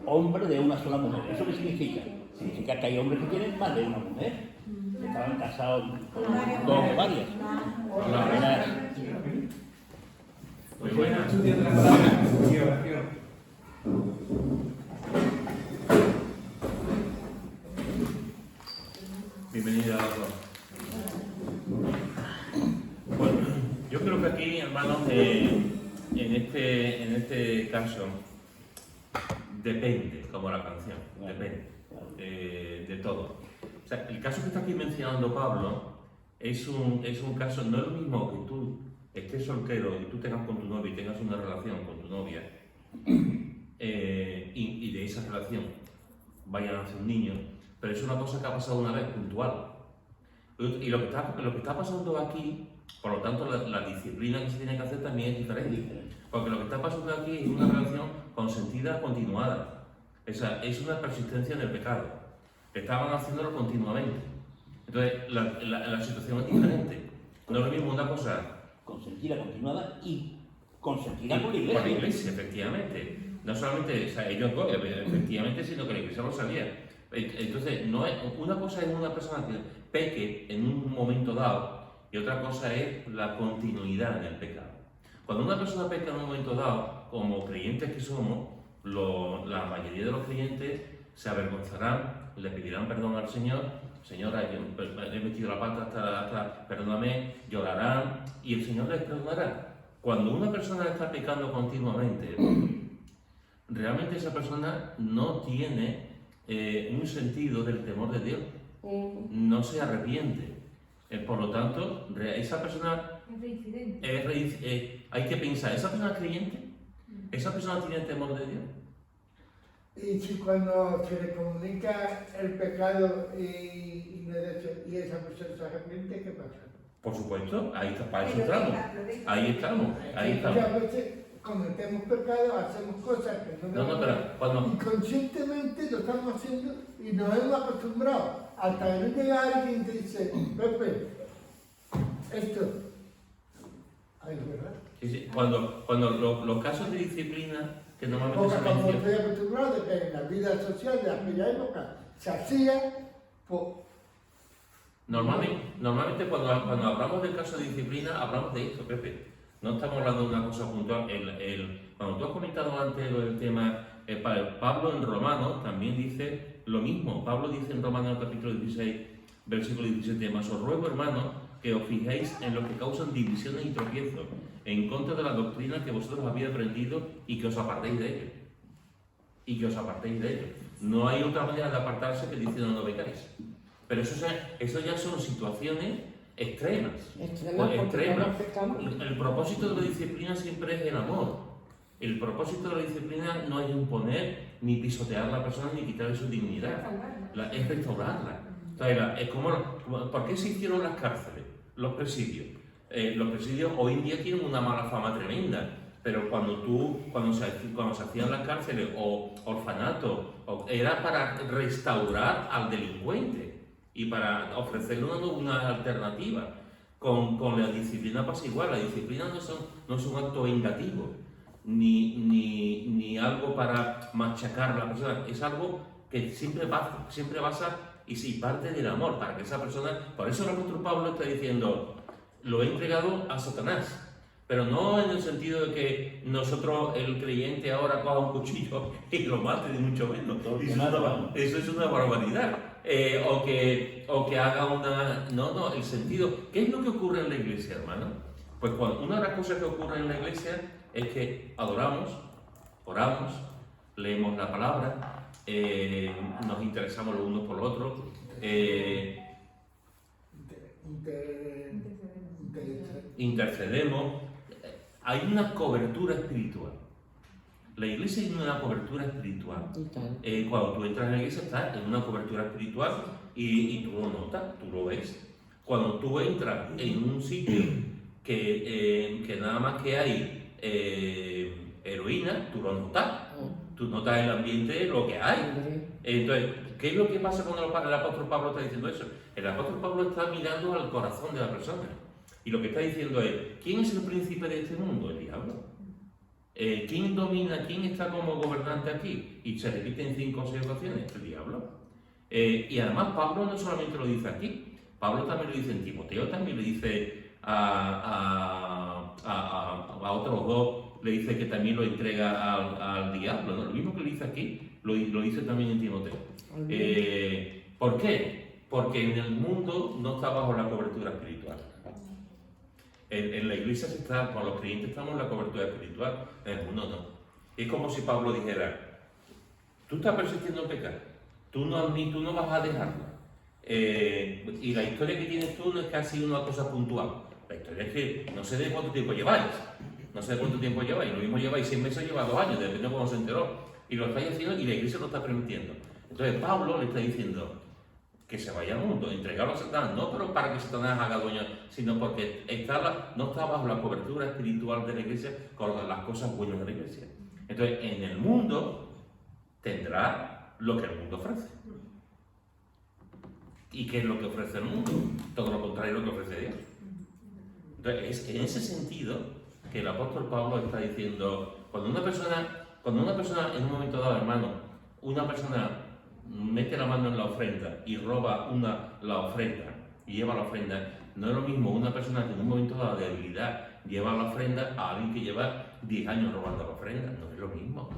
hombre de una sola mujer. ¿Eso qué significa? Significa que hay hombres que tienen más de una mujer, que estaban casados con dos o varias. Era- Muy buena. Estudio de la palabra y oración. Bienvenida a los dos. Bueno, yo creo que aquí, hermanos, en este caso, depende, como la canción, depende de todo. O sea, el caso que está aquí mencionando Pablo es un caso, no es lo mismo que tú estés soltero y tú tengas con tu novia y tengas una relación con tu novia y de esa relación vayan a nacer un niño, pero es una cosa que ha pasado una vez, puntual. Y lo que está pasando aquí, por lo tanto, la disciplina que se tiene que hacer también es diferente. Porque lo que está pasando aquí es una relación consentida continuada. Esa es una persistencia en el pecado. Estaban haciéndolo continuamente. Entonces, la situación es diferente. No es lo mismo una cosa consentida, continuada y consentida por la iglesia. por la iglesia, efectivamente. No solamente, o sea, ellos dos, efectivamente, sino que la iglesia lo sabía. Entonces, no es, una cosa es una persona que peque en un momento dado y otra cosa es la continuidad en el pecado. Cuando una persona peca en un momento dado, como creyentes que somos, la mayoría de los creyentes se avergonzarán, le pedirán perdón al Señor. Señor, he metido la pata, perdóname, llorarán y el Señor les perdonará. Cuando una persona está pecando continuamente, realmente esa persona no tiene un sentido del temor de Dios, no se arrepiente. Por lo tanto, esa persona Es reincidente. hay que pensar, ¿esa persona es creyente? ¿Esa persona tiene temor de Dios? Y si cuando se le comunica el pecado y esa persona se arrepiente, ¿qué pasa? Por supuesto, ahí está, para eso Pero estamos. lo deja. Ahí estamos, ahí estamos. Muchas veces cometemos pecados, hacemos cosas que no No, pero cuando... inconscientemente lo estamos haciendo y nos hemos acostumbrado. Hasta que no llega alguien y te dice, Pepe, esto, ay, ¿verdad? Sí, sí. Cuando los casos de disciplina que normalmente Porque se como mencionan... estoy acostumbrado de que en la vida social de aquella época se hacía, pues, Normalmente cuando hablamos del caso de disciplina, hablamos de esto, Pepe. No estamos hablando de una cosa puntual. Cuando tú has comentado antes el tema, Pablo en Romanos también dice lo mismo. Pablo dice en Romanos capítulo 16, versículo 17, mas os ruego, hermanos, que os fijéis en los que causan divisiones y tropiezos, en contra de la doctrina que vosotros habéis aprendido y que os apartéis de ello. Y que os apartéis de ello. No hay otra manera de apartarse que diciendo no pecáis. Pero eso ya son situaciones extremas. El propósito de la disciplina siempre es el amor. El propósito de la disciplina no es imponer ni pisotear a la persona ni quitarle su dignidad. Es restaurarla. Es como, ¿por qué se hicieron las cárceles? Los presidios. Los presidios hoy en día tienen una mala fama tremenda. Pero cuando se hacían las cárceles o orfanatos, era para restaurar al delincuente y para ofrecerle una alternativa. Con la disciplina pasa igual. La disciplina no es un acto vengativo, ni algo para machacar a la persona. Es algo que siempre basa y si parte del amor, para que esa persona... Por eso el apóstol Pablo está diciendo, lo he entregado a Satanás. Pero no en el sentido de que nosotros, el creyente, ahora coja un cuchillo y lo mate, ni mucho menos. Eso es una barbaridad. O que haga una... No, el sentido... ¿Qué es lo que ocurre en la iglesia, hermano? Pues una de las cosas que ocurre en la iglesia es que adoramos, oramos, leemos la palabra, nos interesamos los unos por los otros, intercedemos. Hay una cobertura espiritual. La iglesia tiene una cobertura espiritual. Cuando tú entras en la iglesia estás en una cobertura espiritual y tú lo notas, tú lo ves. Cuando tú entras en un sitio que nada más que hay heroína, tú lo notas. Tú notas el ambiente, lo que hay. Entonces, ¿qué es lo que pasa cuando el apóstol Pablo está diciendo eso? El apóstol Pablo está mirando al corazón de la persona. Y lo que está diciendo es, ¿quién es el príncipe de este mundo? El diablo. ¿Quién domina? ¿Quién está como gobernante aquí? Y se repite en 5 o 6 ocasiones, el diablo. Y además Pablo no solamente lo dice aquí, Pablo también lo dice en Timoteo, también le dice a otros dos, le dice que también lo entrega al diablo, ¿no? Lo mismo que le dice aquí, lo dice también en Timoteo. ¿Por qué? Porque en el mundo no está bajo la cobertura espiritual. En la iglesia con los creyentes estamos en la cobertura espiritual, en el mundo no. Es como si Pablo dijera, tú estás persistiendo en pecar, tú no vas a dejarlo. Y la historia que tienes tú no es que ha sido una cosa puntual. La historia es que no sé de cuánto tiempo lleváis. Lo mismo lleváis 6 meses, lleva 2 años, depende de cómo se enteró. Y lo estáis haciendo y la iglesia lo está permitiendo. Entonces Pablo le está diciendo que se vaya al mundo, entregarlo a Satanás, no pero para que Satanás haga dueño, sino porque no está bajo la cobertura espiritual de la iglesia con las cosas buenas de la iglesia. Entonces, en el mundo tendrá lo que el mundo ofrece. ¿Y qué es lo que ofrece el mundo? Todo lo contrario de lo que ofrece Dios. Entonces, es en ese sentido que el apóstol Pablo está diciendo, cuando una persona Cuando una persona, en un momento dado, hermano, una persona mete la mano en la ofrenda y roba la ofrenda y lleva la ofrenda, no es lo mismo una persona que en un momento dado de habilidad lleva la ofrenda a alguien que lleva 10 años robando la ofrenda. No es lo mismo.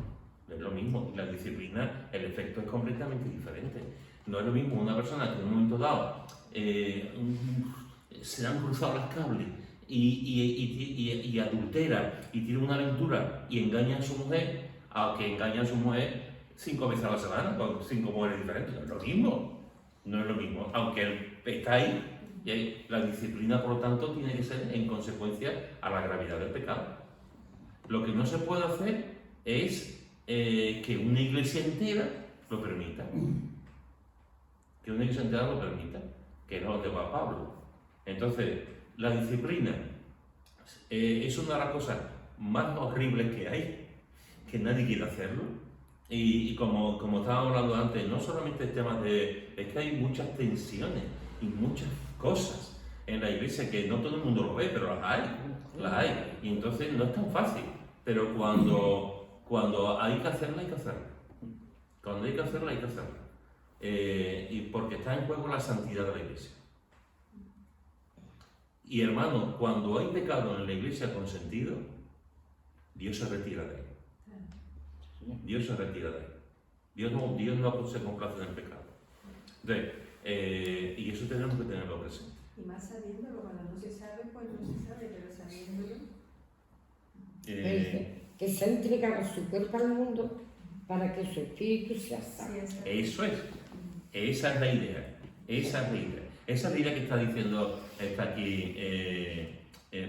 No es lo mismo. La disciplina, el efecto es completamente diferente. No es lo mismo una persona que en un momento dado se le han cruzado los cables y adultera y tiene una aventura y engaña a su mujer, a que engaña a su mujer 5 veces a la semana con 5 mujeres diferentes. No es lo mismo. No es lo mismo. Aunque él está ahí, y la disciplina, por lo tanto, tiene que ser en consecuencia a la gravedad del pecado. Lo que no se puede hacer es que una iglesia entera lo permita. Que una iglesia entera lo permita. Que no te va Pablo. Entonces, la disciplina es una de las cosas más horribles que hay, que nadie quiere hacerlo. Y como estábamos hablando antes, no solamente el tema es que hay muchas tensiones y muchas cosas en la iglesia que no todo el mundo lo ve, pero las hay. Y entonces no es tan fácil. Pero cuando hay que hacerla, hay que hacerla. Cuando hay que hacerla, hay que hacerla. Y porque está en juego la santidad de la iglesia. Y hermano, cuando hay pecado en la iglesia consentido, Dios se retira de él. Dios se retira de él. Dios no se complace en el pecado. Entonces, y eso tenemos que tenerlo presente. Y más sabiéndolo, cuando no se sabe, pues no se sabe, pero sabiéndolo. Que se ha entregado su cuerpo al mundo para que su espíritu sea salvo. Eso es. Esa es la idea. Esa es la idea. Esa es la idea que está diciendo, está aquí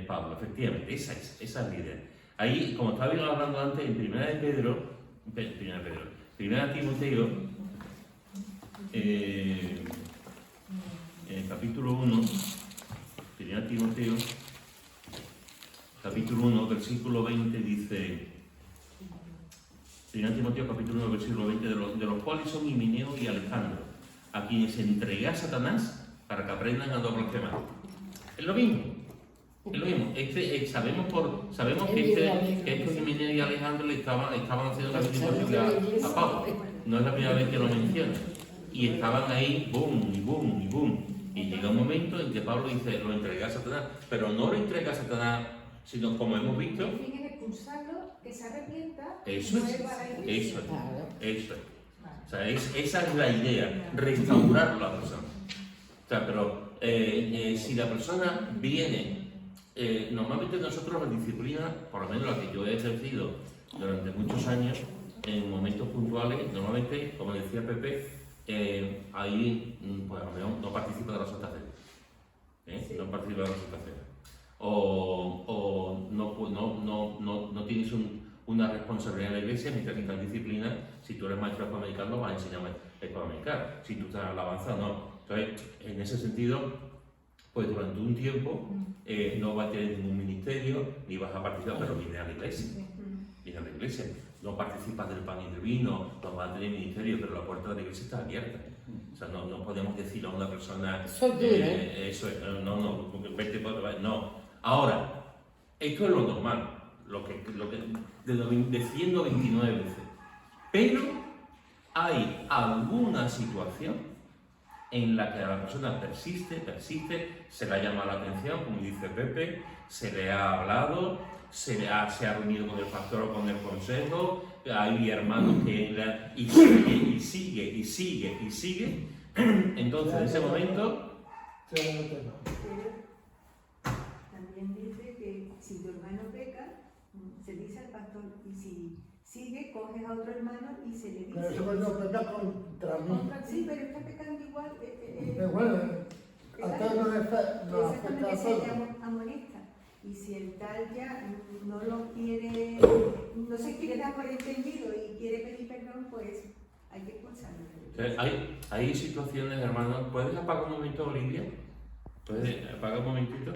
Pablo. Efectivamente, esa es la idea. Ahí, como estaba hablando antes, en Primera Timoteo, en capítulo 1, Primera Timoteo, capítulo 1, versículo 20, dice, Primera Timoteo, capítulo 1, versículo 20, de los cuales son Himeneo y Alejandro, a quienes entregué a Satanás para que aprendan a no blasfemar. Es lo mismo. Es lo mismo. Sabemos que estos Himeneo y Alejandro le estaban haciendo la misma cosa a Pablo. No es la primera vez que lo menciona. Y estaban ahí, boom, y boom, y boom. Y llega un momento en que Pablo dice, lo entregué a Satanás. Pero no lo entrega a Satanás, sino como hemos visto. El fin es expulsarlo, que se arrepienta. Eso es. Vuelva a la iglesia. Eso es. O sea, esa es la idea, restaurar a la persona. O sea, pero si la persona viene, normalmente nosotros la disciplina, por lo menos la que yo he ejercido durante muchos años, en momentos puntuales, normalmente, como decía Pepe, ahí pues a lo mejor no participa de la Santa Fe. Sí. No participa de la Santa Fe. O no tienes una responsabilidad en la iglesia, mientras que estás en disciplina, si tú eres maestro hispanoamericano, vas a enseñar hispanoamericano. Si tú estás en alabanza, no. Entonces, en ese sentido, pues durante un tiempo no vas a tener ningún ministerio, ni vas a participar, pero viene a la iglesia. Viene a la iglesia. No participas del pan y del vino, no vas a tener ministerio, pero la puerta de la iglesia está abierta. O sea, no podemos decir a una persona... eso es, vete por... No. Ahora, esto es lo normal, de 129 veces. Pero hay alguna situación en la que la persona persiste, se le ha llamado la atención, como dice Pepe, se le ha hablado, se ha reunido con el pastor o con el consejo, hay hermanos que y sigue. Entonces, en ese momento... También dice que si tu hermano peca, se dice al pastor, y si sigue, coges a otro hermano y se le dice... Pero eso cuando peca contra mí. Sí, pero está pecando igual. Bueno, a todos nos afecta a exactamente, se todos. le amonesta. Y si el tal ya no lo quiere, no se quiere dar por entendido y quiere pedir perdón, pues hay que escucharlo. Hay situaciones, hermanos. ¿Puedes apagar un momento, Olivia? ¿Puedes apagar un momentito?